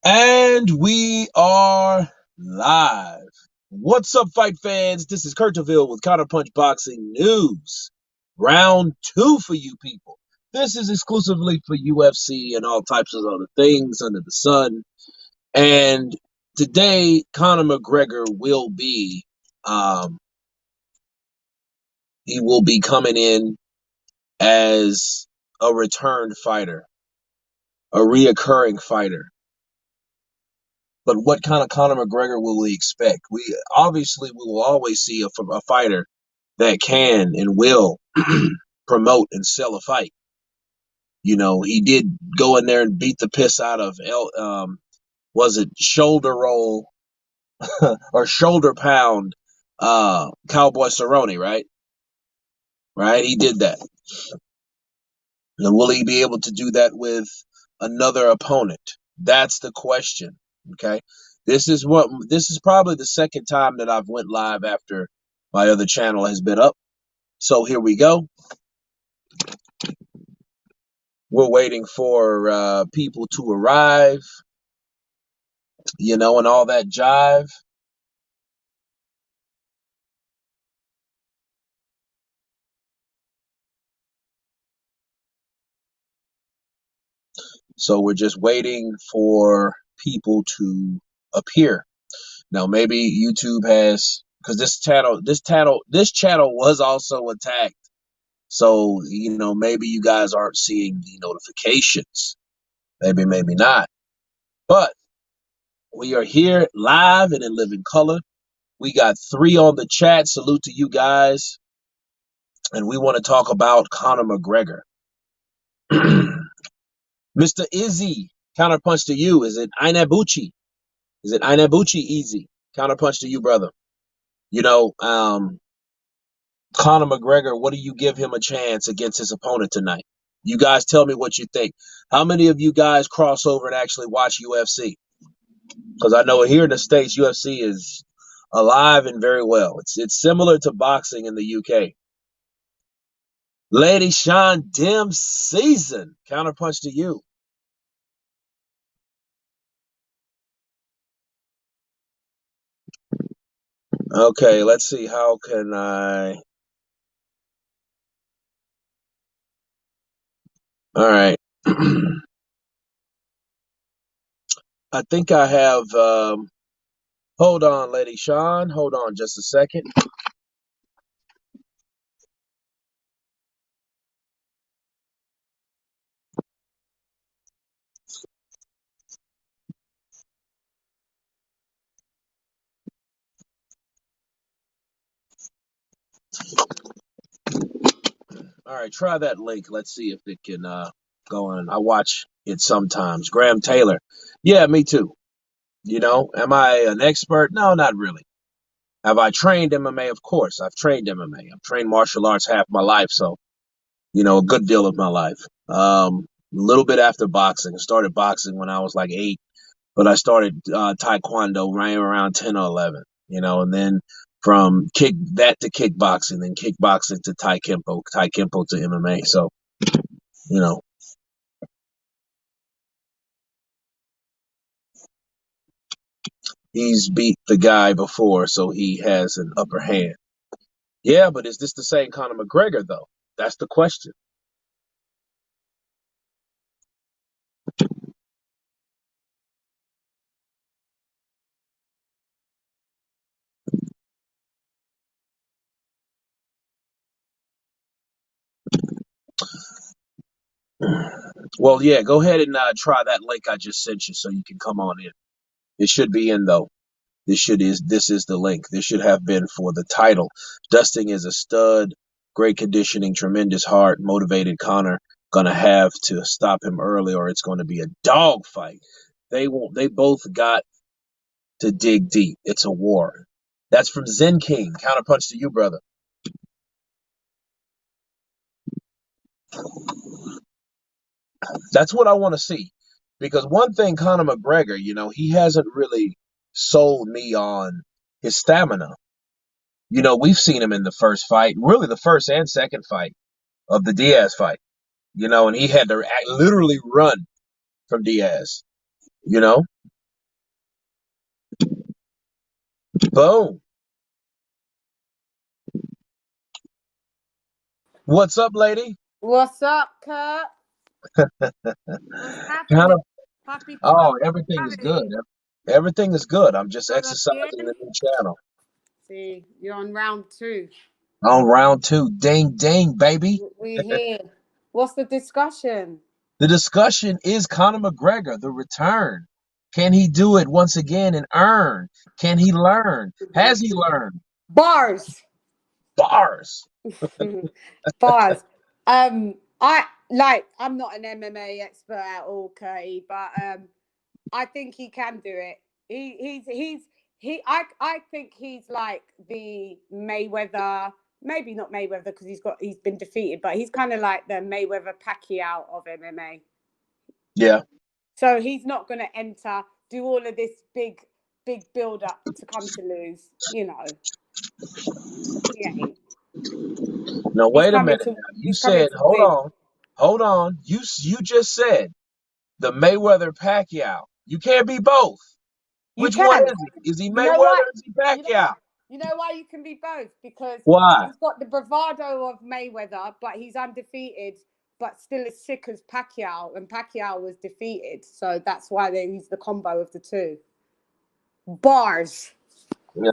And we are live. What's up, fight fans? This is Kurt DeVille with Counterpunch Boxing News. Round two for you people. This is exclusively for UFC and all types of other things under the sun. And today, Conor McGregor will be he will be coming in as a returned fighter, a reoccurring fighter. But what kind of Conor McGregor will we expect? We will always see a fighter that can and will promote and sell a fight. You know, he did go in there and beat the piss out of was it shoulder roll or shoulder pound Cowboy Cerrone, right? Right? He did that. And will he be able to do that with another opponent? That's the question. Okay. This is probably the second time that I've went live after my other channel has been up. So here we go. We're waiting for people to arrive, and all that jive. So we're just waiting for people to appear. Now maybe YouTube has, because this channel was also attacked. So, maybe you guys aren't seeing the notifications. Maybe, maybe not. But we are here live and in living color. We got 3 on the chat. Salute to you guys. And we want to talk about Conor McGregor. Mr. Izzy, counterpunch to you. Is it Inabuchi? Is it Inabuchi Easy? Counterpunch to you, brother. Conor McGregor, what do you give him a chance against his opponent tonight? You guys tell me what you think. How many of you guys cross over and actually watch UFC? Because I know here in the States, UFC is alive and very well. It's similar to boxing in the UK. Lady Sean Dim season. Counterpunch to you. Okay, let's see. How can I? All right. I think I have. Hold on, Lady Sean. Hold on just a second. All right, try that link. Let's see if it can go on. I watch it sometimes. Graham Taylor. Yeah, me too. Am I an expert? No, not really. Have I trained MMA? Of course, I've trained MMA. I've trained martial arts half my life, so a good deal of my life. A little bit after boxing. I started boxing when I was like 8, but I started taekwondo right around 10 or 11. And then from to kickboxing, then kickboxing to taekwondo to MMA. So you know, he's beat the guy before, so he has an upper hand. Yeah, but is this the same Conor McGregor though? That's the question. Well, yeah, go ahead and try that link I just sent you so you can come on in. It should be in though. This is the link. This should have been for the title. Dustin is a stud, great conditioning, tremendous heart, motivated Conor. Gonna have to stop him early or it's gonna be a dog fight. They both got to dig deep. It's a war. That's from Zen King. Counterpunch to you, brother. That's what I want to see. Because one thing, Conor McGregor, he hasn't really sold me on his stamina. We've seen him in the first fight, really the first and second fight of the Diaz fight, and he had to literally run from Diaz, you know? Boom. What's up, lady? What's up, Kurt? What's Kind happening? of. Happy Oh, everything is good. Friday. Everything is good. I'm just Todo exercising the bien? new channel. See, you're on round two. On round two. Ding, ding, baby. We're here. What's the discussion? The discussion is Conor McGregor, the return. Can he do it once again and earn? Can he learn? Has he learned? Bars. Bars. Bars. I'm not an MMA expert at all, Curry, but I think he can do it. I think he's like the Mayweather, maybe not Mayweather because he's been defeated, but he's kind of like the Mayweather Pacquiao of MMA. Yeah. So he's not going to do all of this big build up to come to lose. He ain't. No, He's wait a coming minute. to Now. You he's coming said, to hold win. on, hold on. You just said the Mayweather Pacquiao. You can't be both. You Which one can. is he? Is he You know Mayweather why? or is he You know why? Pacquiao? You know why you can be both? Because Why? he's got the bravado of Mayweather, but he's undefeated, but still as sick as Pacquiao, and Pacquiao was defeated. So that's why they use the combo of the two. Bars.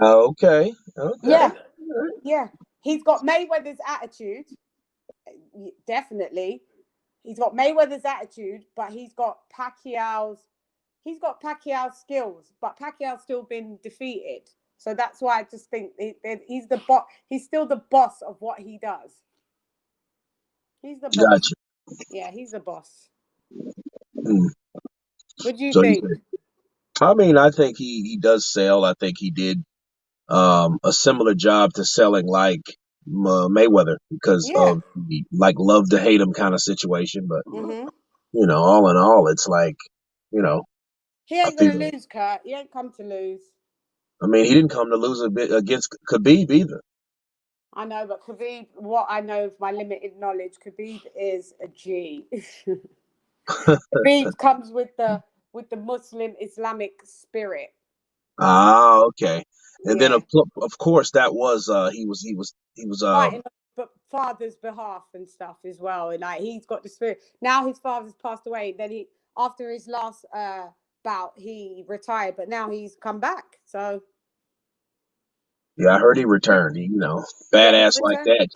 Okay. Okay. Yeah, yeah. He's got Mayweather's attitude, definitely. He's got Mayweather's attitude, but He's got Pacquiao's skills, but Pacquiao's still been defeated. So that's why I just think he's the boss. He's still the boss of what he does. He's the boss. Gotcha. Yeah, he's the boss. Hmm. What do you So you think? think? I mean, I think he does sell. I think he did a similar job to selling like Mayweather because Yeah. of the like love to hate him kind of situation. But Mm-hmm. all in all, it's like you know, He I ain't feel. gonna lose, Kurt. He ain't come to lose. I mean, he didn't come to lose a bit against Khabib either. I know, but Khabib, what I know of my limited knowledge, Khabib is a G. Khabib comes with the Muslim Islamic spirit. So Ah, okay. And then yeah. of course that was he was Fighting on but father's behalf and stuff as well. And like he's got the spirit. Now his father's passed away. Then he after his last bout he retired, but now he's come back. So yeah, I heard he yeah, returned. yeah, he's Badass like returned. that.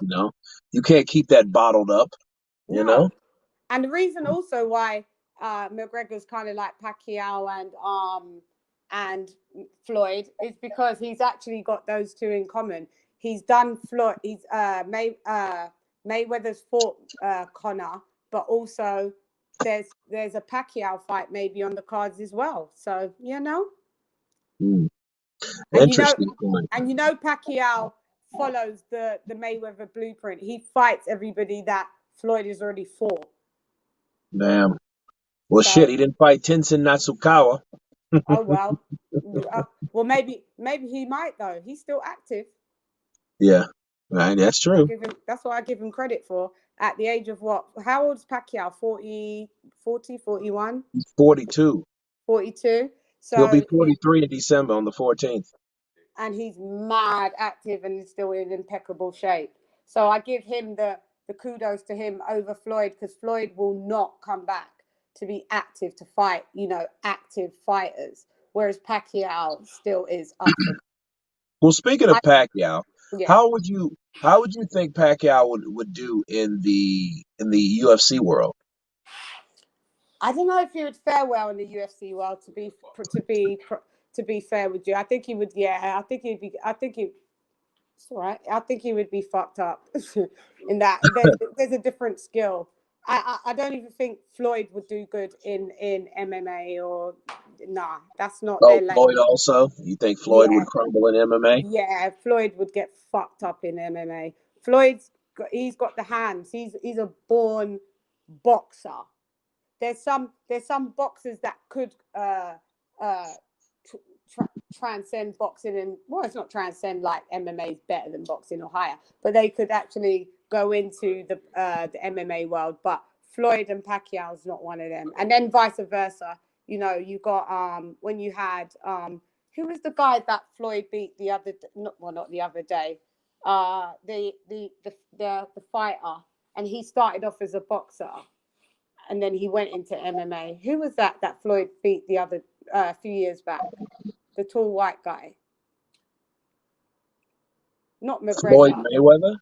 You can't keep that bottled up. You know. No, and the reason also why McGregor's kind of like Pacquiao and Floyd is because he's actually got those two in common. He's done Floyd. Mayweather's fought Conor, but also there's a Pacquiao fight maybe on the cards as well. So Hmm. and you know, Interesting point. and you know Pacquiao follows the Mayweather blueprint. He fights everybody that Floyd has already fought. Damn. Well, shit, So he didn't fight Tenzin Natsukawa. oh well. Well, maybe he might though. He's still active. Yeah, right. That's I true. give him. That's what I give him credit for. At the age of what? How old's Pacquiao? 40, 41, He's 42. 42. He'll be So 43 in December on the 14th. and he's mad active and is still in impeccable shape. So I give him the kudos to him over Floyd because Floyd will not come back to be active to fight. Active fighters, whereas Pacquiao still is up for. Well, speaking of I, Pacquiao, yeah. how would you think Pacquiao would do in the UFC world? I don't know if he would fare well in the UFC world. To be fair with you, I think he would. Yeah, I think he'd be. I think he. It's all right. I think he would be fucked up in that. There's a different skill. I don't even think Floyd would do good in MMA or nah. That's not Oh, their Floyd lane. also. You think Floyd would Yeah, crumble in MMA? yeah. Floyd would get fucked up in MMA. He's got the hands. He's a born boxer. There's some boxers that could uh transcend boxing, and well, it's not transcend like MMA is better than boxing or higher, but they could actually go into the MMA world. But Floyd and Pacquiao is not one of them, and then vice versa. You got when you had Who was the guy that Floyd beat the other? Not the other day. The fighter, and he started off as a boxer, and then he went into MMA. Who was that Floyd beat the other a few years back? The tall white guy. Not Floyd McGregor. Mayweather?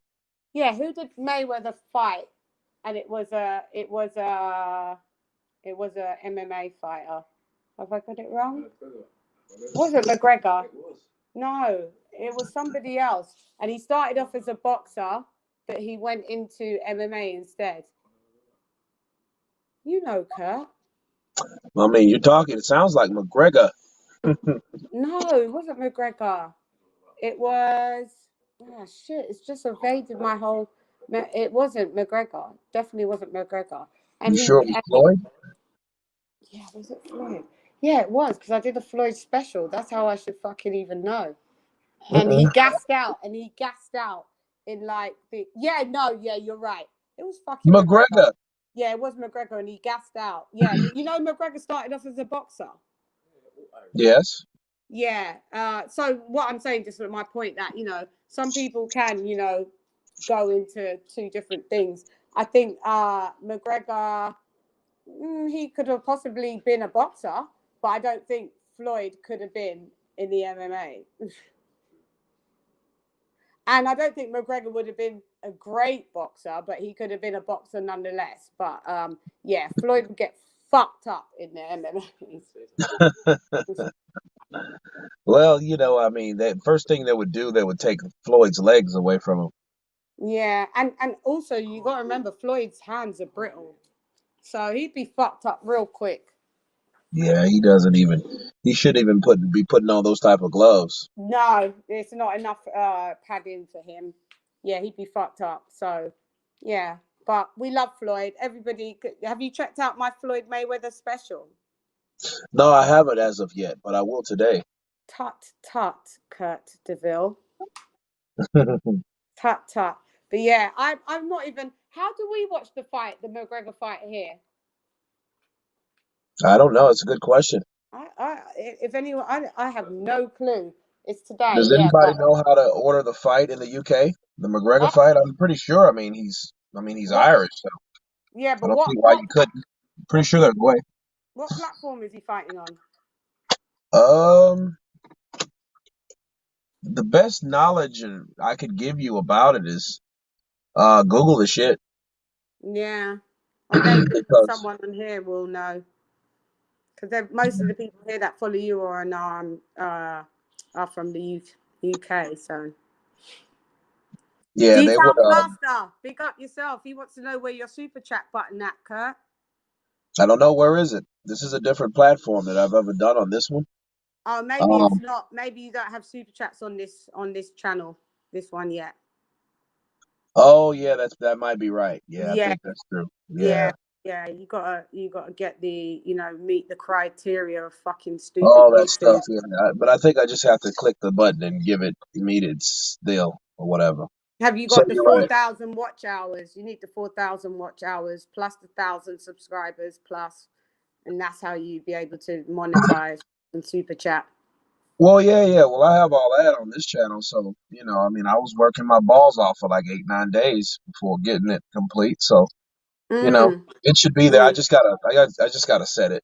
Yeah, who did Mayweather fight? And it was a MMA fighter. Have I got it wrong? Was it McGregor? No, it was somebody else. And he started off as a boxer, but he went into MMA instead. You know, Kurt. I mean, you're talking. It sounds like McGregor. No, it wasn't McGregor. It was. Oh shit! It's just evaded my whole. It wasn't McGregor. Definitely wasn't McGregor. You And sure it was Floyd? yeah, was it Floyd? Yeah, it was because I did a Floyd special. That's how I should fucking even know. And he Mm-mm. gassed out, in like yeah, no, yeah, you're right. It was fucking McGregor. McGregor. Yeah, it was McGregor, and he gassed out. Yeah, you know, McGregor started off as a boxer. Yes. Yeah. So what I'm saying, just my point that some people can go into two different things. I think McGregor, he could have possibly been a boxer, but I don't think Floyd could have been in the MMA. And I don't think McGregor would have been a great boxer, but he could have been a boxer nonetheless. But yeah, Floyd would get fucked up in the MMA. Well, I mean, that first thing they would do, they would take Floyd's legs away from him. Yeah, and also you got to remember Floyd's hands are brittle, so he'd be fucked up real quick. Yeah, he doesn't even. He shouldn't even be putting on those type of gloves. No, it's not enough padding for him. Yeah, he'd be fucked up. So, yeah, but we love Floyd. Everybody, have you checked out my Floyd Mayweather special? No, I haven't as of yet, but I will today. Tut tut, Kurt DeVille. Tut tut. But yeah, I'm not even. How do we watch the fight, the McGregor fight here? I don't know. It's a good question. If anyone, I have no clue. It's today, Does yeah, anybody but know how to order the fight in the UK? The McGregor uh, fight? I'm pretty sure. I mean, he's what? Irish, so Yeah, I but don't see why you couldn't. Pretty sure there's a way. what platform is he fighting on? Um, the best knowledge I could give you about it is Google the shit Yeah, or maybe because someone on here will know, because most of the people here that follow you are from the UK. So, yeah, they would. D-Town Blaster, big up yourself. He wants to know where your super chat button at, Kurt. I don't know, where is it. This is a different platform that I've ever done on this one. Oh, maybe it's Um, not. Maybe you don't have super chats on this channel, this one yet. oh yeah, that might be right. Yeah, I Yeah, think that's true. yeah, Yeah. yeah. You gotta get the meet the criteria of fucking stupid All that stuff. YouTube. Yeah, but I think I just have to click the button and give it immediate still or whatever. Have you So got the you're right. 4,000 watch hours? You need the 4,000 watch hours plus the 1,000 subscribers plus, and that's how you be able to monetize and super chat. Well, yeah, yeah. Well, I have all that on this channel, so I mean, I was working my balls off for like 8, 9 days before getting it complete. So Mm, it should be there. mm. I just gotta set it.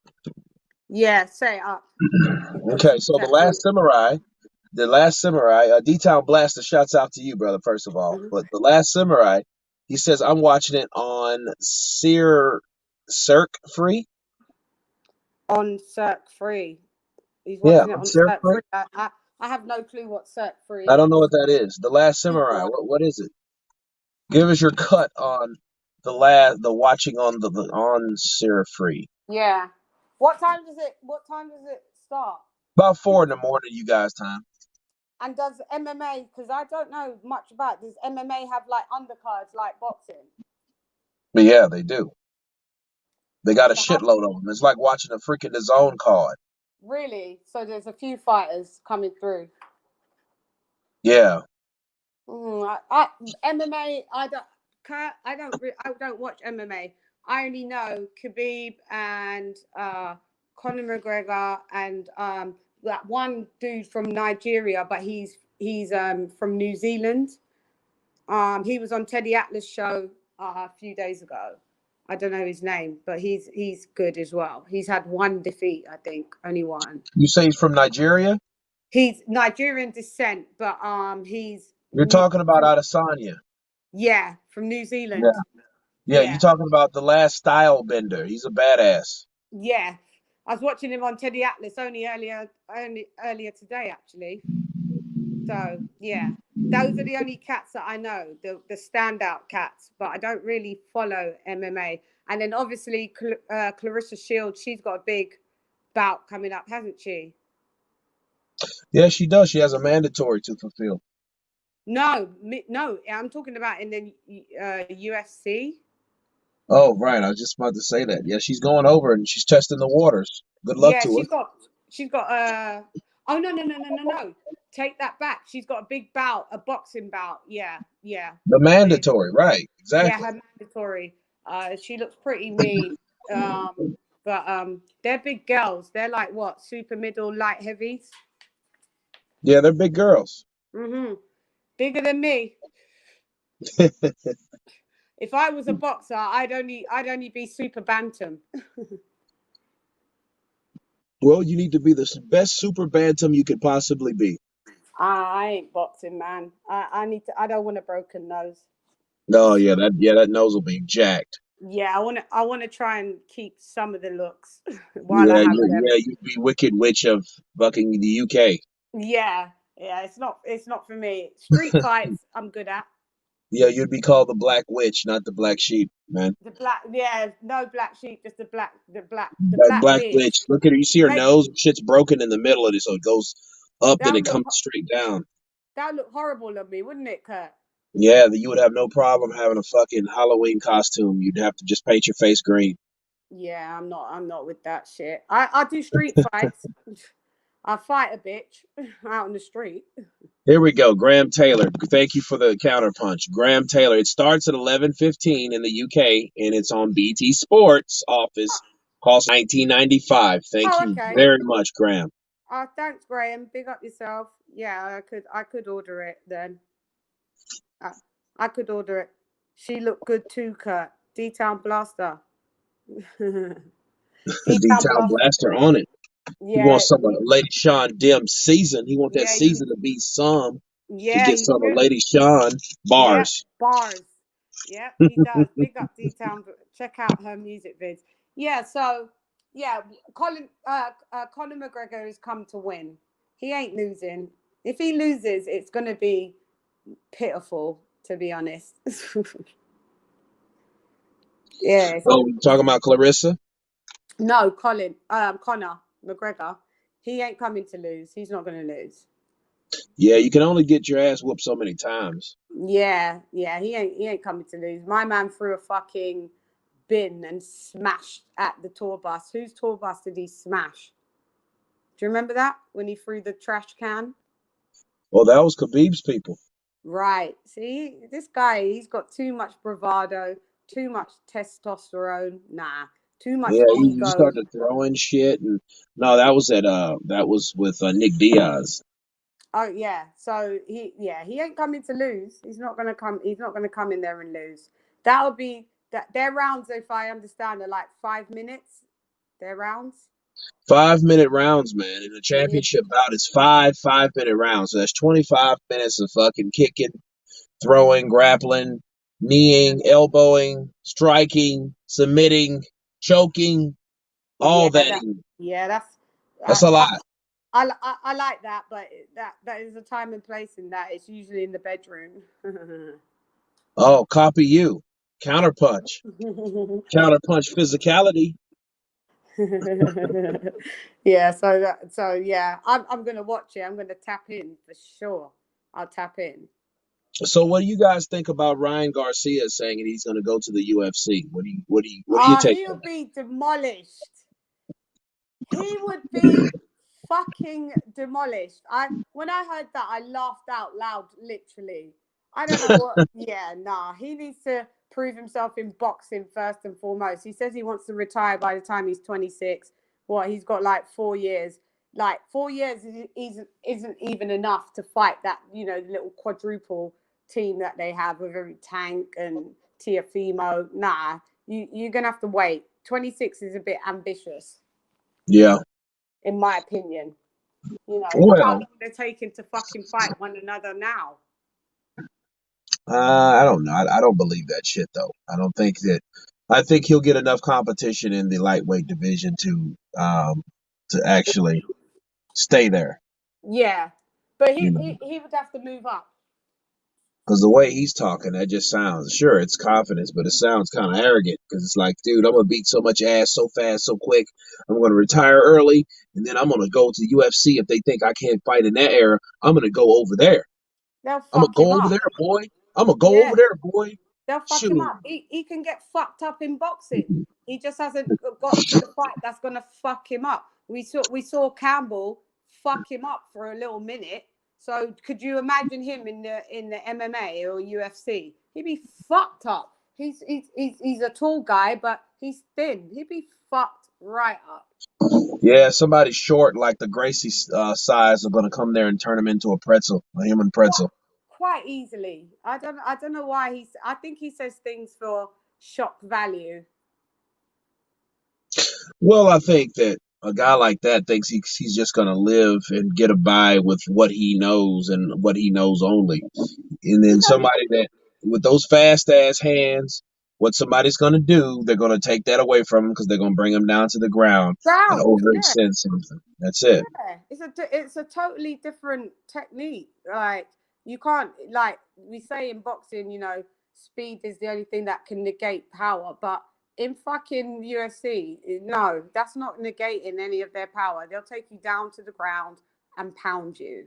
Yeah, say it up. Get them Okay, super so chats in. The Last Samurai, D-Town Blaster, shouts out to you, brother, first of all. Mhm. But The Last Samurai, he says, I'm watching it on Circ Free. On Circ Free. He's Yeah, watching it on on Circ Circ Free. Free. I have no clue what Circ I Free don't know is. what that is. The Last Samurai, Either. what is it? Give us your cut on the watching on Circ Free. Yeah. What time does it start? About 4 in the morning, you guys' time. And does MMA, because I don't know much about, does MMA have like undercards like boxing? But yeah, they do. They got a So how shitload of them. It's like watching a freaking The Zone card. really? So there's a few fighters coming through. Yeah. MMA, I don't watch MMA. I only know Khabib and Conor McGregor and that one dude from Nigeria, but he's from New Zealand. He was on Teddy Atlas' show a few days ago. I don't know his name, but he's good as well. He's had one defeat, I think, only one. You say he's from Nigeria? He's Nigerian descent, but he's You're talking about Adesanya. yeah, from New Yeah. Zealand. Yeah, you're Yeah, talking about the last style bender. He's a badass. yeah. I was watching him on Teddy Atlas only earlier today, actually. So yeah, those are the only cats that I know, the standout cats. But I don't really follow MMA. And then obviously Clarissa Shields, she's got a big bout coming up, hasn't she? Yeah, she does. She has a mandatory to fulfill. No, no, I'm talking about in the UFC. Oh, right. I was just about to say that. Yeah, she's going over and she's testing the waters. Good luck Yeah, to her. she's got oh no. Take that back. She's got a big bout, a boxing bout. Yeah, yeah. The With mandatory, right. Yeah, Exactly. her mandatory. She looks pretty mean. But they're big girls. They're like what, super middle light heavies? Yeah, they're big girls. Mm-hmm. Bigger than me. If I was a boxer, I'd only be super bantam. Well, you need to be the best super bantam you could possibly be. I ain't boxing, man. I need to. I don't want a broken nose. Oh, yeah, that nose will be jacked. Yeah, I want to try and keep some of the looks while I Yeah, have them. you'd be Wicked Witch of fucking the UK. Yeah, yeah. It's not for me. Street fights, I'm good at. Yeah, you'd be called the Black Witch, not the Black Sheep, man. The black, yeah, no black sheep, just the That black Black Witch. witch. Look at her. You see her They nose? Shit's broken in the middle of it, so it goes up, then that it would look comes straight down. that would look horrible on me, wouldn't it, Kurt? Yeah, you would have no problem having a fucking Halloween costume. You'd have to just paint your face green. Yeah, I'm not with that shit. I do street fights. I fight a bitch out in the street. Here we go. Graham Taylor. Thank you for the counterpunch. Graham Taylor. It starts at 11:15 in the UK and it's on BT Sports office. Cost 19.95. Thank Oh, you okay. very much, Graham. Thanks, Graham. Big up yourself. Yeah, I could order it then. I, I could order it. She looked good too, Kurt. D-Town Blaster. D-Town D-Town Blaster. Blaster on it. He Yeah, wants some of Lady Sean Dim season. He wants that yeah, season to be some. To yeah, get he some of should. Lady Sean Yep, bars. bars. Yep, he does. Big up D-Town. Check out her music vids. Yeah, so yeah, Conor McGregor has come to win. He ain't losing. If he loses, it's gonna be pitiful, to be honest. Yeah. Oh, you talking about Clarissa? No, Conor McGregor. He ain't coming to lose. He's not gonna lose. Yeah, you can only get your ass whooped so many times. Yeah, yeah, he ain't coming to lose. My man threw a fucking bin and smashed at the tour bus. Whose tour bus did he smash? Do you remember that when he threw the trash can? Well, that was Khabib's people. Right. See, this guy, he's got too much bravado, too much testosterone. Nah, too much Yeah, he ego. started throwing shit, and no, that was with Nick Diaz. Oh yeah. So he ain't coming to lose. He's not gonna come. He's not gonna come in there and lose. That'll be that. Their rounds, if I understand, are like 5 minutes. Their rounds. 5 minute rounds, man. In a Yeah. championship bout, it's 5 5 minute rounds. So that's 25 minutes of fucking kicking, throwing, grappling, kneeing, elbowing, striking, submitting, choking, Yeah. all that. Yeah. That's. That's I, a I, lot. I like that, but that is a time and place in that. It's usually in the bedroom. Oh, copy you. Counterpunch. Counterpunch physicality. Yeah, so yeah, I'm gonna watch it. I'm gonna tap in for sure. I'll tap in. So, what do you guys think about Ryan Garcia saying that he's going to go to the UFC? What do you take He'll from that? be demolished. He would be fucking demolished. When I heard that, I laughed out loud, literally. I don't know what. Yeah, nah. He needs to prove himself in boxing first and foremost. He says he wants to retire by the time he's 26. What? He's got like 4 years. Like 4 years isn't even enough to fight that, little quadruple team that they have with every Tank and Tiafimo. Nah, you're gonna have to wait. 26 is a bit ambitious, Yeah. in my opinion. Look how Well, long they're taking to fucking fight one another now. I don't know. I don't believe that shit though. I don't think that. I think he'll get enough competition in the lightweight division to actually stay there. Yeah, but You he know, he, he would have to move up. because the way he's talking, that just sounds sure it's confidence, but it sounds kind of arrogant. Because it's like, dude, I'm gonna beat so much ass so fast, so quick. I'm gonna retire early, and then I'm gonna go to the UFC. If they think I can't fight in that era, I'm gonna go over there. They'll I'm gonna fuck him go over up. there, boy. I'm gonna go over Yeah, there, boy. they'll fuck him Shoot. up. He can get fucked up in boxing. He just hasn't got to the fight that's gonna fuck him up. We saw Campbell fuck him up for a little minute. So could you imagine him in the MMA or UFC? He'd be fucked up. He's a tall guy, but he's thin. He'd be fucked right up. Yeah, somebody short like the Gracie size are gonna come there and turn him into a pretzel, a human Quite, pretzel. quite easily. I don't know why I think he says things for shock value. Well, I think that a guy like that thinks he's just gonna live and get a by with what he knows and what he knows only. And He then doesn't somebody that with those fast ass hands, what somebody's gonna do, they're gonna take that away from him because they're gonna bring him down to the ground and ground. Yeah, overextend something. That's it. yeah. It's a totally different technique. Like you can't like we say in boxing, speed is the only thing that can negate power. But in fucking UFC, no, that's not negating any of their power. They'll take you down to the ground and pound you.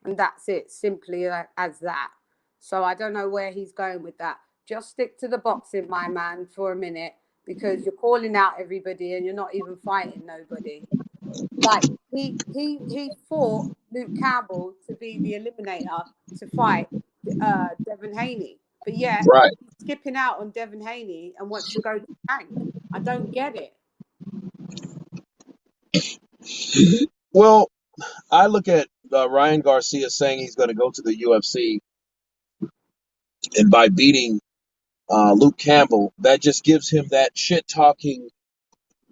And that's it, simply as that. So I don't know where he's going with that. Just stick to the boxing, my man, for a minute, because you're calling out everybody and you're not even fighting nobody. Like he fought Luke Campbell to be the eliminator to fight Devin Haney, but yet Right. he's skipping out on Devin Haney and wants to go to Tank. I don't get it. Well, I look at Ryan Garcia saying he's going to go to the UFC, and by beating Luke Campbell, that just gives him that shit talking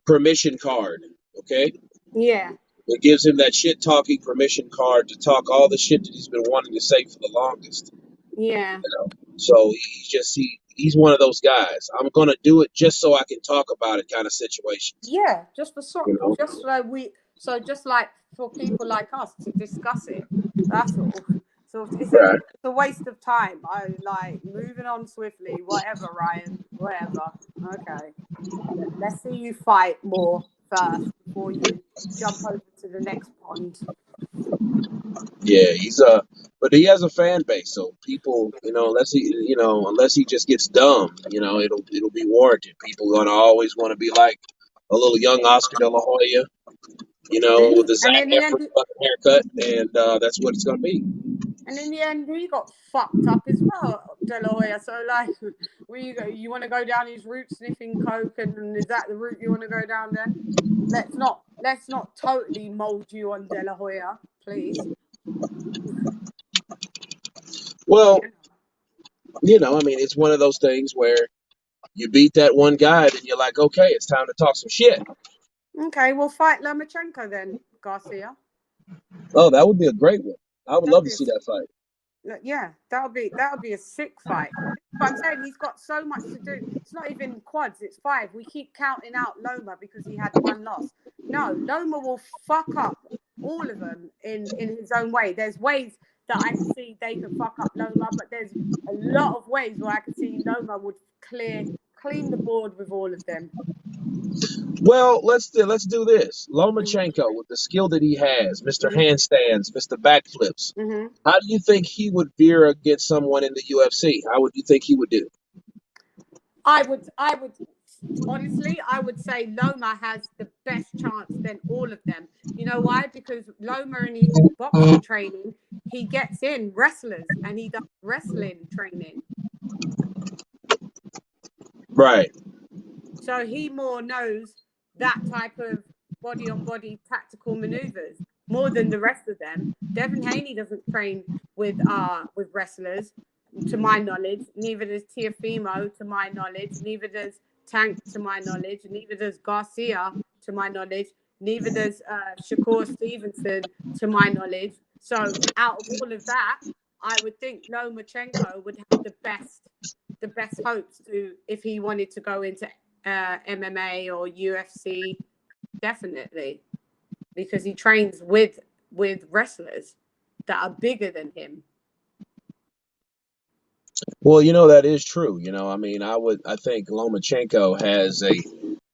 permission card. Okay, Yeah, it gives him that shit talking permission card to talk all the shit that he's been wanting to say for the longest. yeah. So he's one of those guys. I'm gonna do it just so I can talk about it, kind of situations. Yeah, just for You know, just like for people like us to discuss it. That's all. So right? it's a waste of time. I like moving on swiftly. Whatever, Ryan. Whatever. Okay. Let's see you fight more first before you jump over to the next pond. Yeah, but he has a fan base, so people, unless he just gets dumb, it'll be warranted. People gonna always want to be like a little young Oscar De La Hoya, with the Zac And in the Efron end, fucking haircut, and that's what it's gonna be. he got fucked up as well, De La Hoya. So like, where you go? You want to go down his route sniffing coke, and is that the route you want to go down? Then let's not totally mold you on De La Hoya, please. Well, Yeah. I mean, it's one of those things where you beat that one guy, then you're like, okay, it's time to talk some shit. Okay, we'll fight Lomachenko then, Garcia. Oh, that would be a great one. I would That'll love to be a see that fight. Yeah, that'll be a sick fight. But I'm saying he's got so much to do. It's not even quads, it's five. We keep counting out Loma because he had one loss. No, Loma will fuck up all of them in his own way. There's ways that I can see they could fuck up Loma, but there's a lot of ways where I could see Loma would clean the board with all of them. Well, let's do this. Lomachenko, with the skill that he has, Mr. Mm-hmm. Handstands, Mr. Backflips. Mm-hmm. How do you think he would veer against someone in the UFC? How would you think he would do? I would honestly, I would say Loma has the best chance than all of them. You know why? Because Loma in his boxing training, he gets in wrestlers and he does wrestling training. Right. So he more knows that type of body-on-body tactical maneuvers more than the rest of them. Devin Haney doesn't train with wrestlers, to my knowledge. Neither does Tiafimo, to my knowledge. Neither does Tank, to my knowledge. Neither does Garcia, to my knowledge. Neither does Shakur Stevenson, to my knowledge. So out of all of that, I would think Lomachenko would have the best hopes to, if he wanted to go into MMA or UFC, definitely, because he trains with wrestlers that are bigger than him. Well, that is true. I mean, I think Lomachenko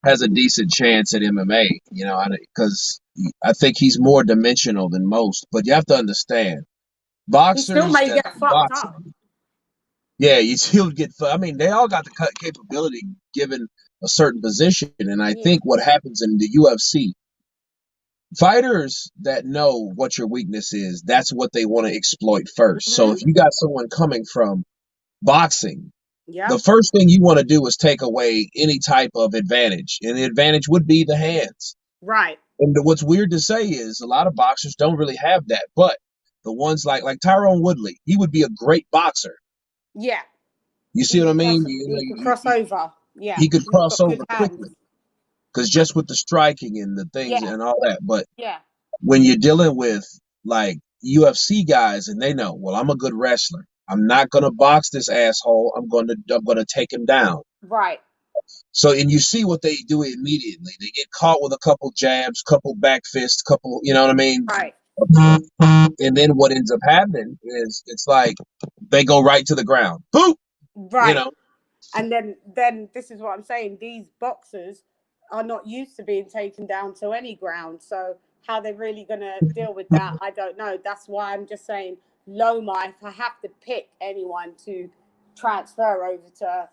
has a decent chance at MMA. Because I think he's more dimensional than most. But you have to understand, He still boxers may that get are fucked up. boxing, yeah, you still get. I mean, they all got the capability given a certain position, and I Yeah. think what happens in the UFC, fighters that know what your weakness is, that's what they want to exploit first. So if you got someone coming from boxing, the Yep. first thing you want to do is take away any type of advantage, and the advantage would be the hands. Right. And what's weird to say is a lot of boxers don't really have that, but the ones like Tyrone Woodley, he would be a great boxer. Yeah. You see He what I could mean? cross over. Yeah. He could He's cross got good over hands. quickly because just with the striking and the things Yeah. and all that. But Yeah. when you're dealing with like UFC guys and they know, well, I'm a good wrestler. I'm not gonna box this asshole. I'm gonna take him down. Right. So and you see what they do immediately. They get caught with a couple jabs, couple back fists, couple, you know what I mean? Right. And then what ends up happening is it's like they go right to the ground. Boop, you Right. know. And then this is what I'm saying. These boxers are not used to being taken down to any ground. So how they're really going to deal with that, I don't know. That's why I'm just saying Loma, if I have to pick anyone to transfer over to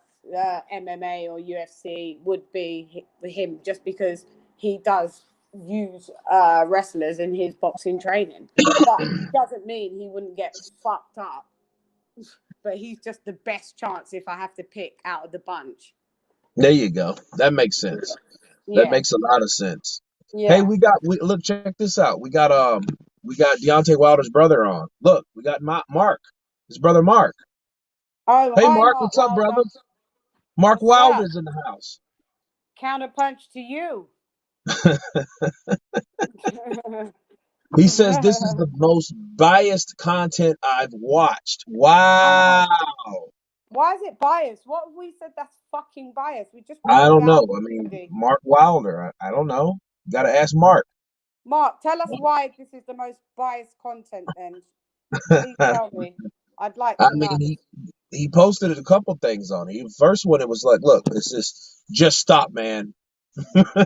MMA or UFC, would be him, just because he does use wrestlers in his boxing training. But doesn't mean he wouldn't get fucked up. But he's just the best chance if I have to pick out of the bunch. There you go. That makes sense. That Yeah, makes a lot of sense. Hey, yeah. we look, check this out. We got Deontay Wilder's brother on. Look, we got Mark, his brother Mark. Oh, Hey hi, Mark, Mark what's up, brother? Wilder. Mark What's up? Wilder's in the house. Counterpunch to you. He says this is the most biased content I've watched. I Wow. know. Why is it biased? What have we said that's fucking biased? We just I broke don't know. down I mean, already. Mark Wilder. I don't know. Got to ask Mark. Mark, tell us why this is the most biased content then. Please I tell me. I'd like to know. mean, he posted a couple things on it. First one, it was like, look, it's just stop, man.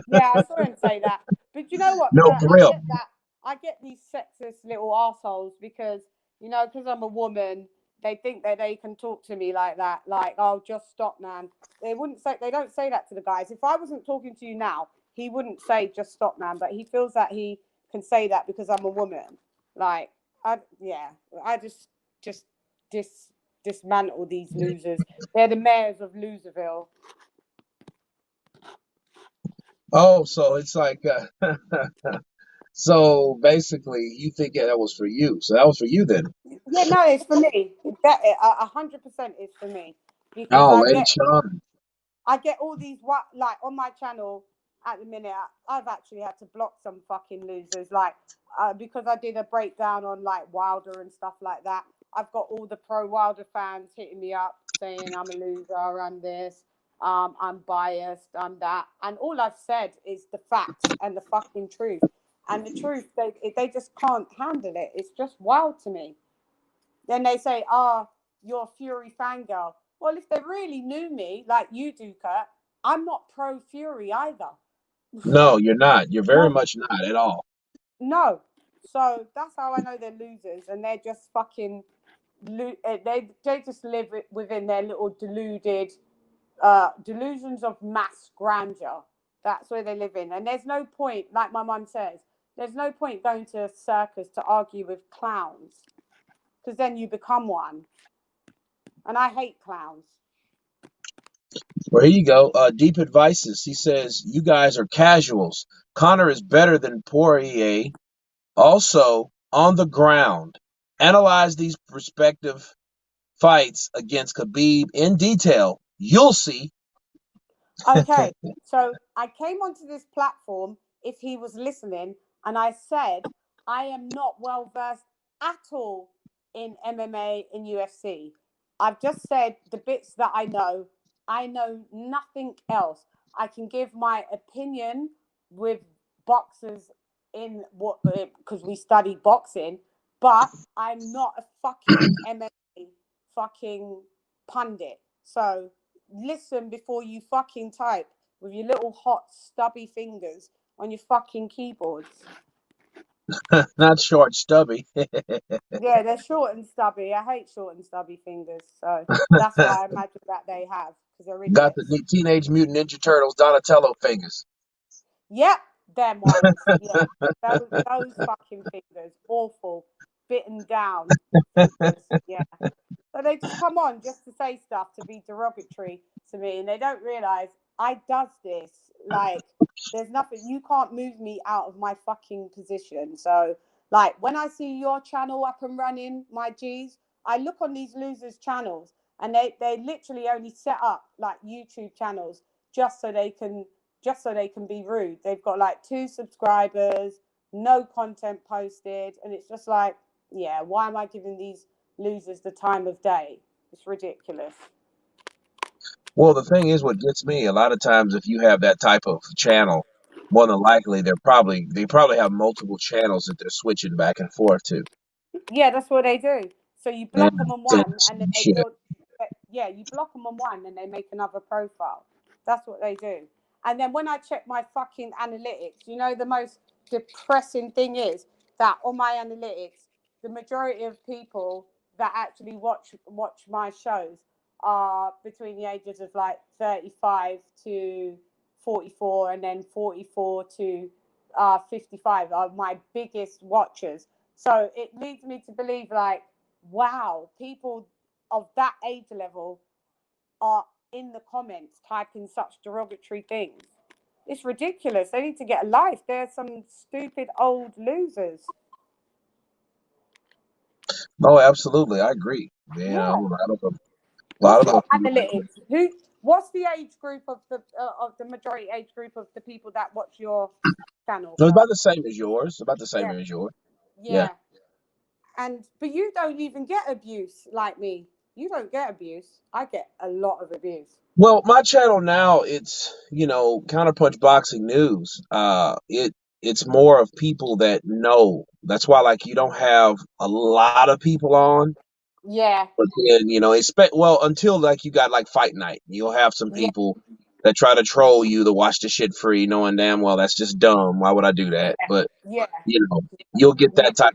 Yeah, I saw him say that. But you know what? No, for I real. get that. I get these sexist little assholes because, because I'm a woman, they think that they can talk to me like that. Like, oh, just stop, man. They don't say that to the guys. If I wasn't talking to you now, he wouldn't say just stop, man. But he feels that he can say that because I'm a woman. Like, I just dis, dismantle these losers. They're the mayors of Loserville. Oh, so it's like, so basically, you think that was for you. So that was for you then. Yeah, no, it's for me. That 100% is for me because Oh, I Lady get Charm. I get all these like on my channel at the minute. I've actually had to block some fucking losers, like because I did a breakdown on like Wilder and stuff like that. I've got all the pro Wilder fans hitting me up saying I'm a loser, I'm this, I'm biased, I'm that, and all I've said is the facts and the fucking truth. And the truth, they just can't handle it. It's just wild to me. Then they say, you're a Fury fangirl. Well, if they really knew me like you do, Kurt, I'm not pro Fury either. No, you're not. You're very No, much not at all. no. So that's how I know they're losers, and they're just fucking. They just live within their little deluded delusions of mass grandeur. That's where they live in, and there's no point, like my mum says, there's no point going to a circus to argue with clowns, because then you become one. And I hate clowns. Well, here you go. Deep Advices. He says, you guys are casuals. Conor is better than Poirier. Also, on the ground, analyze these respective fights against Khabib in detail. You'll see. Okay, so I came onto this platform, if he was listening, and I said, I am not well versed at all in MMA and UFC. I've just said the bits that I know. I know nothing else. I can give my opinion with boxers in what, because we study boxing, but I'm not a fucking MMA fucking pundit. So listen before you fucking type with your little hot stubby fingers on your fucking keyboards. Not short, stubby. Yeah, they're short and stubby. I hate short and stubby fingers, so that's why I imagine that they have, because they're Got idiots. the Teenage Mutant Ninja Turtles Donatello fingers. Yep, them ones. Yeah, those fucking fingers, awful, bitten down fingers. Yeah. So they just come on just to say stuff to be derogatory to me, and they don't realize I does this. Like, there's nothing, you can't move me out of my fucking position. So, like, when I see your channel up and running, my G's, I look on these losers' channels, and they literally only set up like YouTube channels just so they can just so they can be rude. They've got like 2 subscribers, no content posted, and it's just like, yeah, why am I giving these losers the time of day? It's ridiculous. Well, the thing is, what gets me a lot of times, if you have that type of channel, more than likely they probably have multiple channels that they're switching back and forth to. Yeah, that's what they do. So you Yeah, block them on same one, and then they shit. build. Yeah, you block them on one, and they make another profile. That's what they do. And then when I check my fucking analytics, the most depressing thing is that on my analytics, the majority of people that actually watch my shows are between the ages of like 35 to 44, and then 44 to 55 are my biggest watchers. So it leads me to believe, like, wow, people of that age level are in the comments typing such derogatory things. It's ridiculous. They need to get a life. They're some stupid old losers. Oh, absolutely, I agree. Yeah, a Yeah. lot of them. A lot What's of them. your analytics? What's the age group of the majority age group of the people that watch your channel? It's about the same as yours. About the same Yeah. as yours. Yeah. Yeah. And but you don't even get abuse like me. You don't get abuse. I get a lot of abuse. Well, my channel now, it's Counterpunch Boxing News. It's more of people that know. That's why, like, you don't have a lot of people on. Yeah, But then, expect well until, like, you got like fight night. You'll have some yeah, people that try to troll you to watch the shit free, knowing damn well that's just dumb. Why would I do that? yeah, But yeah, you know, you'll get yeah, that type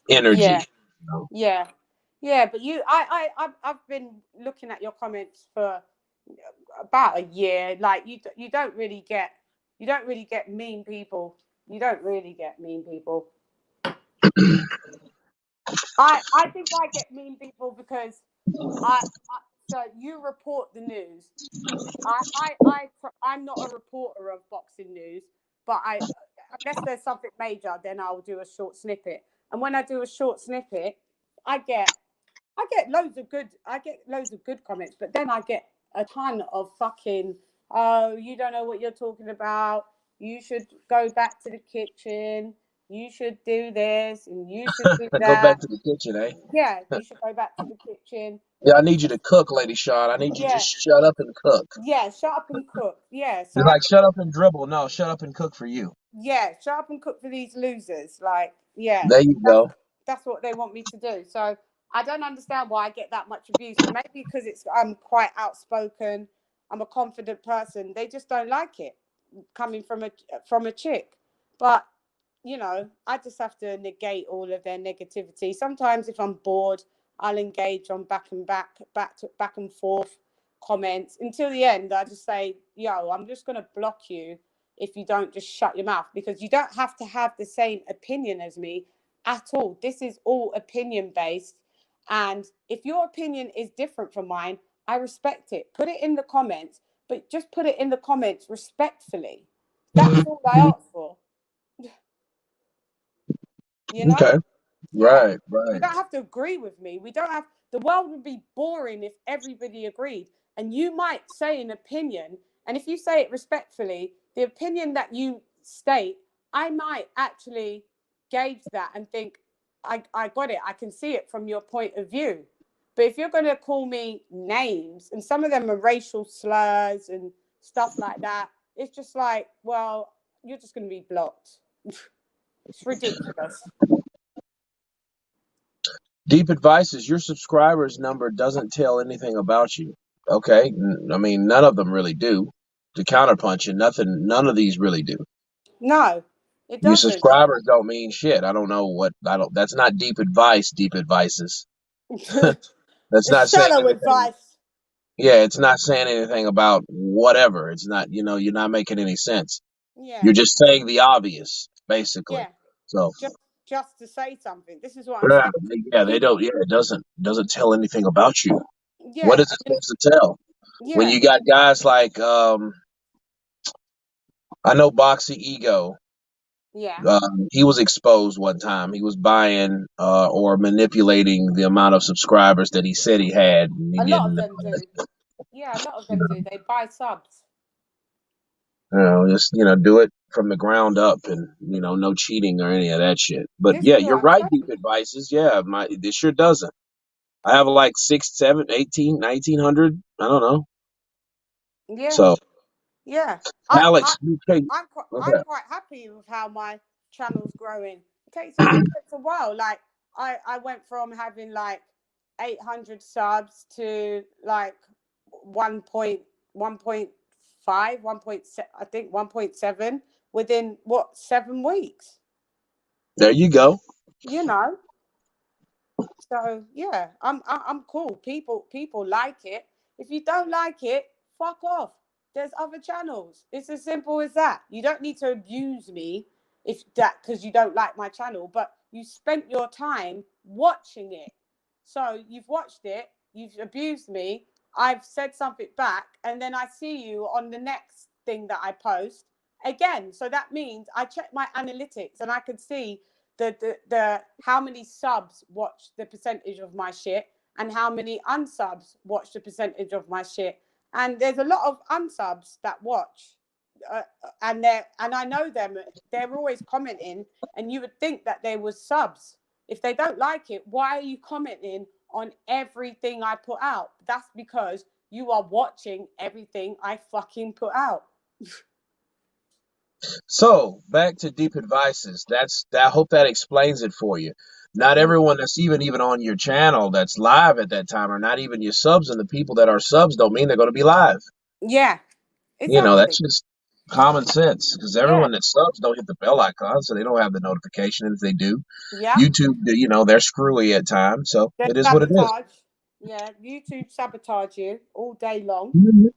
of yeah, energy. You know? yeah, yeah. But I've been looking at your comments for about a year. Like, you don't really get mean people. You don't really get mean people. I think I get mean people because I so you report the news. I'm not a reporter of boxing news, but unless there's something major, then I'll do a short snippet. And when I do a short snippet, I get I get loads of good comments, but then I get a ton of fucking, oh, you don't know what you're talking about. You should go back to the kitchen. You should do this and you should do Go back that. to the kitchen, eh? Yeah, you should go back to the kitchen. Yeah, I You need you just, to cook, Lady Sean. I need you to yeah, just shut up and cook. yeah, shut up and cook. Yeah, so It's I like get, shut up and dribble. No, shut up and cook for you. yeah, shut up and cook for these losers. Like, yeah, There you that's go. that's what they want me to do. So I don't understand why I get that much abuse. And maybe because I'm quite outspoken, I'm a confident person. They just don't like it coming from a chick. But I just have to negate all of their negativity. Sometimes if I'm bored, I'll engage on back and forth comments until the end. I just say, yo, I'm just gonna block you if you don't just shut your mouth, because you don't have to have the same opinion as me at all. This is all opinion based. And if your opinion is different from mine, I respect it. Put it in the comments, but just put it in the comments respectfully. That's all I ask for. You know? Okay. Yeah. Right. You Right. don't have to agree with me. We don't have, the world would be boring if everybody agreed. And you might say an opinion, and if you say it respectfully, the opinion that you state, I might actually gauge that and think, I got it. I can see it from your point of view. But if you're going to call me names, and some of them are racial slurs and stuff like that, it's just like, well, you're just going to be blocked. It's ridiculous. Deep advices. Your subscribers number doesn't tell anything about you. Okay. I mean, none of them really do. To counterpunch and nothing. None of these really do. No, it Your doesn't. subscribers don't mean shit. I don't know what. I don't. That's not deep advice. Deep advices. That's It's not saying shallow anything. advice. Yeah, it's not saying anything about whatever. It's not. You're not making any sense. Yeah, You're just saying the obvious, basically. yeah. So. Just just to say something. This is what I'm Yeah, saying. they You, don't. Yeah, it doesn't tell anything about you. What yeah, is it supposed to tell? When yeah. you got guys like I know Boxy Ego. Yeah. He was exposed one time. He was buying or manipulating the amount of subscribers that he said he had, and he A lot of didn't. them do. Yeah, a lot of them do. They buy subs. Just do it from the ground up, and no cheating or any of that shit. But This yeah, is what you're I'm right. Deep saying. advices. Yeah, this sure doesn't. I have like 6, 7, 18, 1900. I don't know. Yeah, So yeah. I Alex, UK. I'm Okay. quite happy with how my channel's growing. It takes a while. Like I went from having like 800 subs to like 1.1.5, 1.7, I think 1.7 within what, 7 weeks. There you go. You know, so yeah, I'm cool. People like it. If you don't like it, fuck off. There's other channels. It's as simple as that. You don't need to abuse me if that because you don't like my channel, but you spent your time watching it. So you've watched it, you've abused me, I've said something back, and then I see you on the next thing that I post again. So that means I check my analytics and I can see the how many subs watch the percentage of my shit and how many unsubs watch the percentage of my shit. And there's a lot of unsubs that watch, and I know them. They're always commenting, and you would think that they were subs. If they don't like it, why are you commenting on everything I put out? That's because you are watching everything I fucking put out. So back to deep advices. I hope that explains it for you. Not everyone that's even on your channel that's live at that time, or not even your subs, and the people that are subs don't mean they're going to be live. Yeah, exactly. That's just common sense because Yeah, everyone that subs don't hit the bell icon, so they don't have the notification. And if they do, yeah. YouTube, they're screwy at times. So They it is what it is. sabotage. Yeah, YouTube sabotage you all day long. Mhm.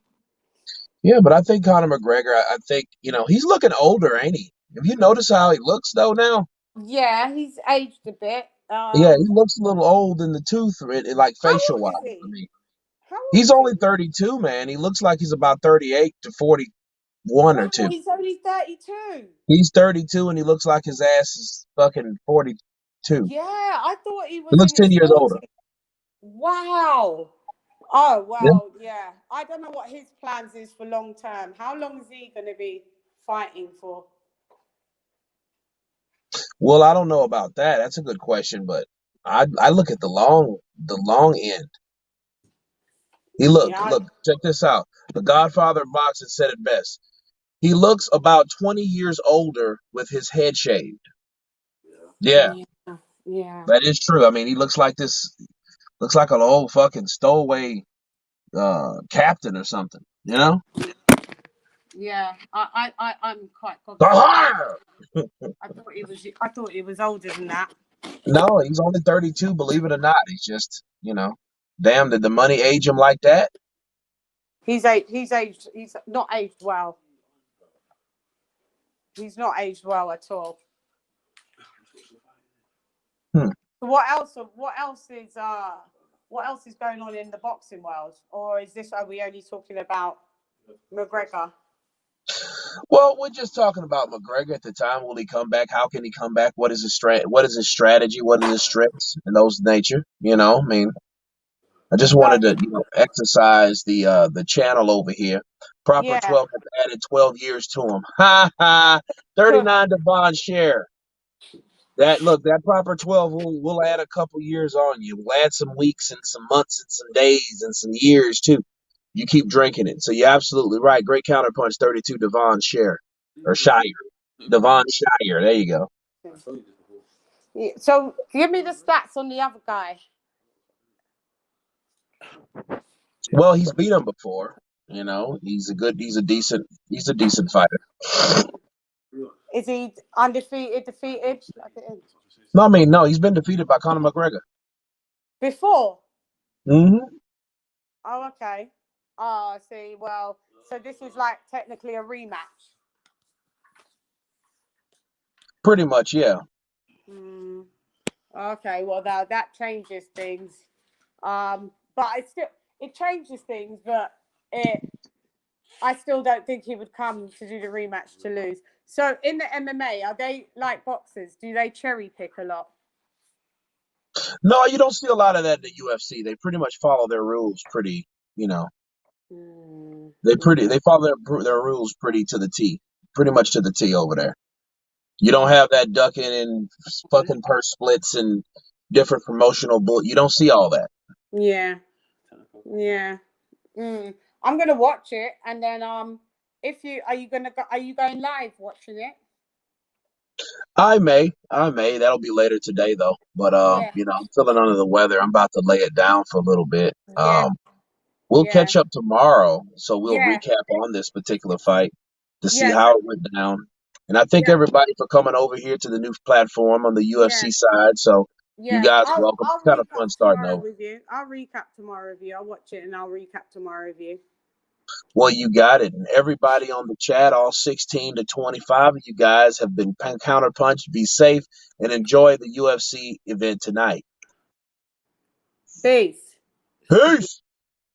Yeah, but I think Conor McGregor. I think he's looking older, ain't he? Have you noticed how he looks though now? Yeah, he's aged a bit. Yeah, he looks a little old in the tooth, like How facial old wise. is I he? mean, How old he's is only he? 32, man. He looks like he's about 38 to 41 I or thought two. he's only 32. He's 32 and he looks like his ass is fucking 42. Yeah, I thought he He was looks in 10 his years older. 40s. Wow. Oh, Yeah. well, yeah. I don't know what his plans is for long term. How long is he going to be fighting for? Well, I don't know about that. That's a good question, but I look at the long end. He Yeah, look, check this out. The Godfather of boxing said it best. He looks about 20 years older with his head shaved. Yeah, yeah, yeah. that is true. I mean, he looks like an old fucking stowaway captain or something, you know? Yeah, I'm quite cognizant. Arr! I thought he was older than that. No, he's only 32, believe it or not. He's just, damn, did the money age him like that? He's not aged well. He's not aged well at all. Hmm. What else? What else is what else is going on in the boxing world, or is this are we only talking about McGregor? Well, we're just talking about McGregor at the time. Will he come back? How can he come back? What is his What is his strategy? What is his strengths and those nature? I mean, I just So wanted to, exercise the channel over here. Proper yeah, 12 has added 12 years to him. Ha ha. to 39 Devon share. That proper 12 will add a couple years on you. We'll add some weeks and some months and some days and some years too. You keep drinking it. So you're absolutely right. Great counterpunch, 32 Devon share or Shire. Devon Shire. There you go. so give me the stats on the other guy. Well, he's beat him before. He's a decent fighter. Is he undefeated, defeated? No, I mean, no, he's been defeated by Conor McGregor. Before? Hmm. Oh, okay. Oh, I see. Well, so this is like technically a rematch. Pretty much, yeah. Mm, okay. Well, now that changes things. But it changes things, but I still don't think he would come to do the rematch to lose. So in the MMA, are they like boxers? Do they cherry pick a lot? No, you don't see a lot of that in the UFC. They pretty much follow their rules pretty, you know. Mm, They follow their rules pretty to the T. Pretty much to the T over there. You don't have that ducking and fucking purse splits and different promotional bull. You don't see all that. yeah, yeah. I'm gonna watch it, and then if you are you gonna go, are you going live watching it? I may. That'll be later today though. But Yeah, I'm feeling under the weather. I'm about to lay it down for a little bit. yeah, We'll yeah, catch up tomorrow, so we'll yeah, recap on this particular fight to see yes, how it went down. And I thank yeah, everybody for coming over here to the new platform on the yeah, UFC side. So you yeah. guys I'll welcome. I'll It's kind of recap fun starting tomorrow over. with you. I'll recap tomorrow with you. I'll watch it and I'll recap tomorrow with you. Well, you got it. And everybody on the chat, all 16 to 25 of you guys have been counterpunched. Be safe and enjoy the UFC event tonight. Peace. Peace.